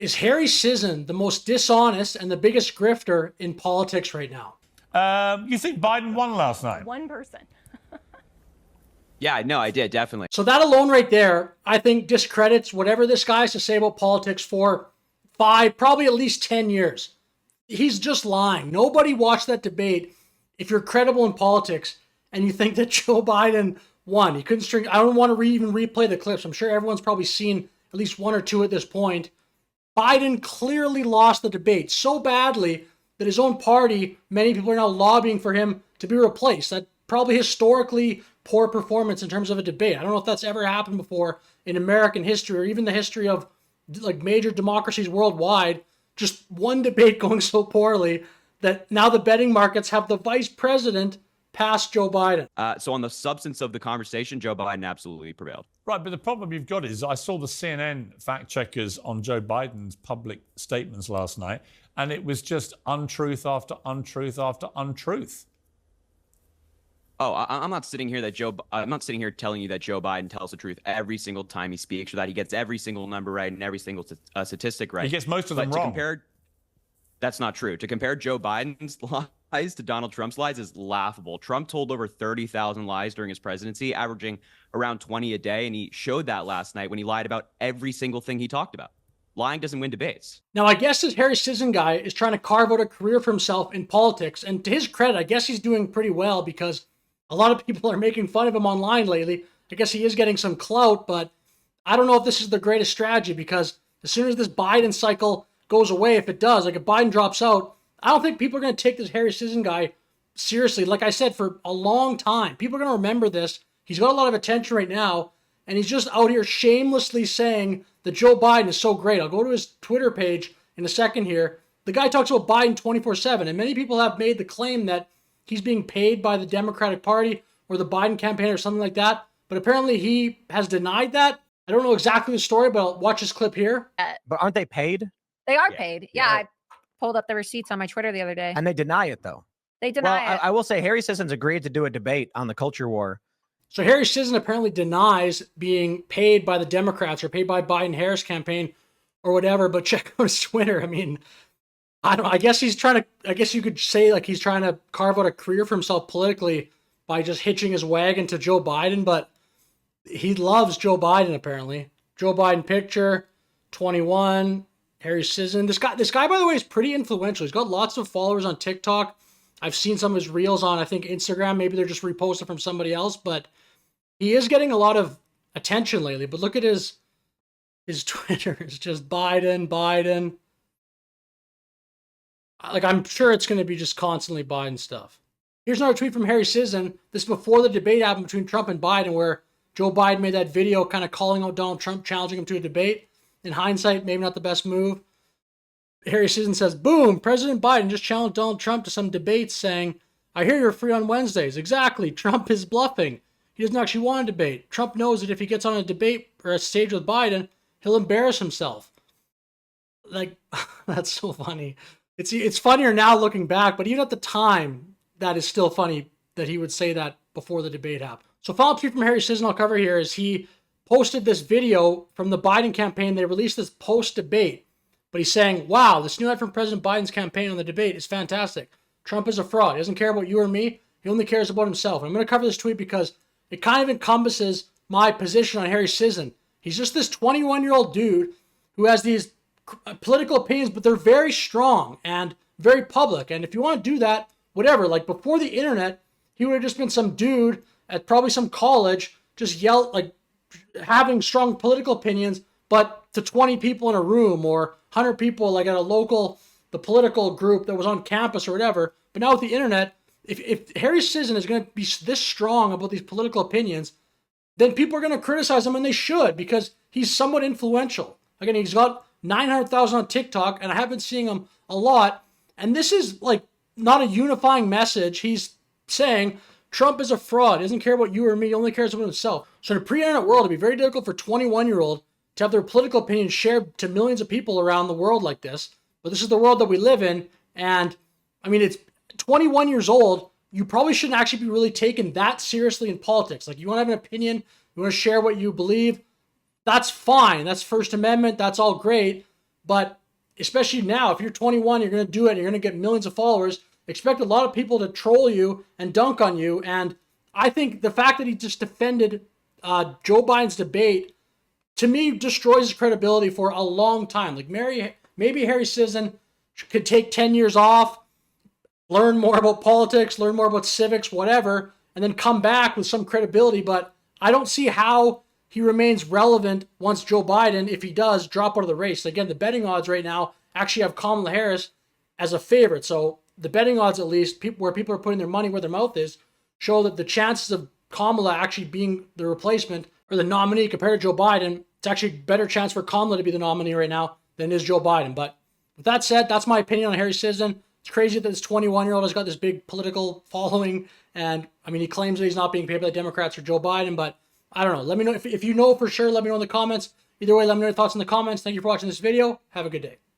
Is Harry Sisson the most dishonest and the biggest grifter in politics right now? You think Biden won last night? One person. Yeah, no, I did, definitely. So that alone right there, I think discredits whatever this guy has to say about politics for 5, probably at least 10 years. He's just lying. Nobody watched that debate. If you're credible in politics and you think that Joe Biden won, he couldn't string. I don't want to even replay the clips. I'm sure everyone's probably seen at least one or two at this point. Biden clearly lost the debate so badly that his own party, many people are now lobbying for him to be replaced. That probably historically poor performance in terms of a debate. I don't know if that's ever happened before in American history or even the history of like major democracies worldwide. Just one debate going so poorly that now the betting markets have the vice president pass Joe Biden. So on the substance of the conversation, Joe Biden absolutely prevailed. Right, but the problem you've got is I saw the CNN fact checkers on Joe Biden's public statements last night, and it was just untruth after untruth after untruth. Oh, I'm not sitting here I'm not sitting here telling you that Joe Biden tells the truth every single time he speaks, or that he gets every single number right and every single statistic right. He gets most of them wrong. That's not true. To compare Joe Biden's lies to Donald Trump's lies is laughable. Trump told over 30,000 lies during his presidency, averaging around 20 a day, and he showed that last night when he lied about every single thing he talked about. Lying doesn't win debates. Now, I guess this Harry Sisson guy is trying to carve out a career for himself in politics, and to his credit, I guess he's doing pretty well because a lot of people are making fun of him online lately. I guess he is getting some clout, but I don't know if this is the greatest strategy because as soon as this Biden cycle goes away, if it does, like if Biden drops out, I don't think people are going to take this Harry Sisson guy seriously. Like I said, for a long time, people are going to remember this. He's got a lot of attention right now, and he's just out here shamelessly saying that Joe Biden is so great. I'll go to his Twitter page in a second here. The guy talks about Biden 24/7, and many people have made the claim that he's being paid by the Democratic Party or the Biden campaign or something like that. But apparently he has denied that. I don't know exactly the story, but I'll watch this clip here. But aren't they paid? They are paid. Yeah, I pulled up the receipts on my Twitter the other day. And they deny it, though. They deny it. I will say Harry Sisson's agreed to do a debate on the culture war. So Harry Sisson apparently denies being paid by the Democrats or paid by Biden-Harris campaign or whatever, but check out his Twitter. I mean, I don't know. I guess you could say like he's trying to carve out a career for himself politically by just hitching his wagon to Joe Biden, but he loves Joe Biden apparently. Joe Biden picture, 21, Harry Sisson. This guy, by the way, is pretty influential. He's got lots of followers on TikTok. I've seen some of his reels on, I think, Instagram. Maybe they're just reposted from somebody else, but he is getting a lot of attention lately. But look at his Twitter. It's just Biden. Like, I'm sure it's going to be just constantly Biden stuff. Here's another tweet from Harry Sisson. This is before the debate happened between Trump and Biden, where Joe Biden made that video kind of calling out Donald Trump, challenging him to a debate. In hindsight, maybe not the best move. Harry Sisson says, boom, President Biden just challenged Donald Trump to some debates saying, I hear you're free on Wednesdays. Exactly. Trump is bluffing. He doesn't actually want a debate. Trump knows that if he gets on a debate or a stage with Biden, he'll embarrass himself. Like, that's so funny. It's funnier now looking back, but even at the time, that is still funny that he would say that before the debate happened. So follow-up tweet from Harry Sisson I'll cover here is he posted this video from the Biden campaign. They released this post-debate, but he's saying, wow, this new ad from President Biden's campaign on the debate is fantastic. Trump is a fraud. He doesn't care about you or me. He only cares about himself. And I'm going to cover this tweet because it kind of encompasses my position on Harry Sisson. He's just this 21-year-old dude who has these political opinions, but they're very strong and very public. And if you want to do that, whatever, like before the internet, he would have just been some dude at probably some college, just having strong political opinions, but to 20 people in a room or 100 people like at the political group that was on campus or whatever. But now with the internet, if Harry Sisson is going to be this strong about these political opinions, then people are going to criticize him, and they should, because he's somewhat influential. Again, he's got 900,000 on TikTok, and I have been seeing him a lot. And this is like not a unifying message. He's saying Trump is a fraud. He doesn't care about you or me. He only cares about himself. So in a pre-internet world, it'd be very difficult for a 21-year-old to have their political opinions shared to millions of people around the world like this. But this is the world that we live in. And I mean, it's 21 years old. You probably shouldn't actually be really taken that seriously in politics. Like, you want to have an opinion, you want to share what you believe, that's fine. That's First Amendment. That's all great. But especially now, if you're 21, you're going to do it, you're going to get millions of followers. Expect a lot of people to troll you and dunk on you. And I think the fact that he just defended Joe Biden's debate, to me, destroys his credibility for a long time. Like maybe Harry Sisson could take 10 years off, learn more about politics, learn more about civics, whatever, and then come back with some credibility. But I don't see how he remains relevant once Joe Biden, if he does, drop out of the race. Again, the betting odds right now actually have Kamala Harris as a favorite. So the betting odds, at least, where people are putting their money where their mouth is, show that the chances of Kamala actually being the replacement or the nominee compared to Joe Biden, it's actually a better chance for Kamala to be the nominee right now than is Joe Biden. But with that said, that's my opinion on Harry Sisson. It's crazy that this 21-year-old has got this big political following. And, I mean, he claims that he's not being paid by the Democrats or Joe Biden, but I don't know. Let me know if you know for sure. Let me know in the comments. Either way, let me know your thoughts in the comments. Thank you for watching this video. Have a good day.